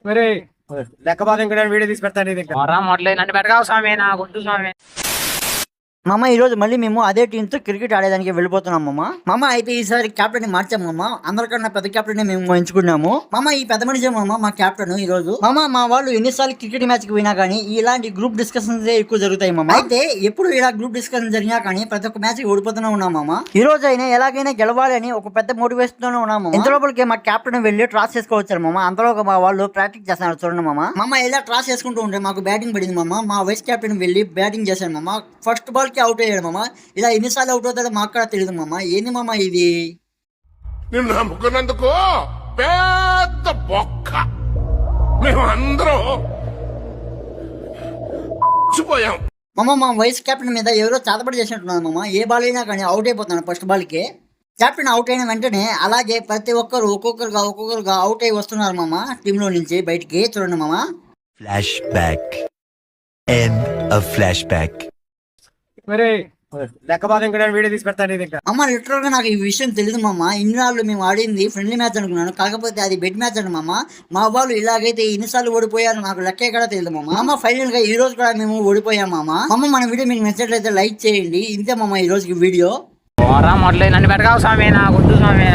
మరి లెక్క బాధ ఇంకా వీడియో తీసి పెడతాను మొదలై నన్ను పెట్టగావు స్వామి నా గుంటు స్వామి. మామ ఈ రోజు మళ్ళీ మేము అదే టీమ్ తో క్రికెట్ ఆడేదానికి వెళ్ళిపోతున్నాం మామ అయితే ఈసారి కెప్టెన్ ని మార్చాము మామ. అందరికన్నా పెద్ద కెప్టెన్ ని మేము ఎంచుకున్నాము మామ. ఈ పెద్ద మనిషి మామ మా కెప్టెన్ ఈ రోజు మామ. మా వాళ్ళు ఎన్నిసార్లు క్రికెట్ మ్యాచ్ కి పోయినా కానీ ఇలాంటి గ్రూప్ డిస్కషన్స్ ఎక్కువ జరుగుతాయి మామ. అయితే ఎప్పుడు ఇలా గ్రూప్ డిస్కషన్ జరిగినా కానీ ప్రతి ఒక్క మ్యాచ్ కి ఓడిపోతూనే ఉన్నాం మామ. ఈ రోజు అయినా ఎలాగైనా గెలవాలి అని ఒక పెద్ద మోటివేషన్ తోనే ఉన్నాము. ఇంత లోపలికి మా కెప్టెన్ వెళ్ళి ట్రాస్ చేసుకోవచ్చారు మామ. అంతలో మా వాళ్ళు ప్రాక్టీస్ చేస్తున్నారు చూడండి మామ. ఇలా ట్రాస్ చేసుకుంటూ ఉంటే మాకు బ్యాటింగ్ పడింది మామ. మా వైస్ కెప్టెన్ వెళ్ళి బ్యాటింగ్ చేశాడు మామ. ఫస్ట్ బాల్ కి అవుట్ అయ్యాడు మామ. ఇలా ఎన్నిసార్లు అవుట్ అవుతాడో మాకు కూడా తెలియదు మామ. ఏంది మామ ఇది? నిన్ను నమ్ముకున్నందుకు పెద్ద బొక్క మేమందరం పోయాం మామ. మా వైస్ కెప్టెన్ మీద ఎవరో చాతపడి చేసినట్టున్నారు మామ. ఏ బాల్ అయినా కానీ అవుట్ అయిపోతున్నాడు ఫస్ట్ బాల్ కి. కెప్టెన్ అవుట్ అయిన వెంటనే అలాగే ప్రతి ఒక్కరు ఒక్కొక్కరుగా అవుట్ అయి వస్తున్నారు మామ టీంలో నుంచి బయటికి. చూడండి మామ. Flash back end of flash back. మరి లెక్క బాధ ఇంకా వీడియో తీసి పెడతాను అమ్మ. లిటరల్ గా నాకు ఈ విషయం తెలియదు మామ. ఇన్ని నాళ్ళు మేము ఆడింది ఫ్రెండ్లీ మ్యాచ్ అనుకున్నాను. కాకపోతే అది బెడ్ మ్యాచ్ అండి మామ. మా వాళ్ళు ఇలాగైతే ఎన్నిసార్లు ఓడిపోయారు నాకు లెక్కే కూడా తెలియదు మామ. ఫైనల్ గా ఈ రోజు కూడా మేము ఓడిపోయాం మామ. మన వీడియో మీకు నచ్చినట్లయితే లైక్ చేయండి. ఇంతే మామ ఈ రోజుకి వీడియో. మొదలై నన్ను పెట్టగావు స్వామి నా గుంటు స్వామి.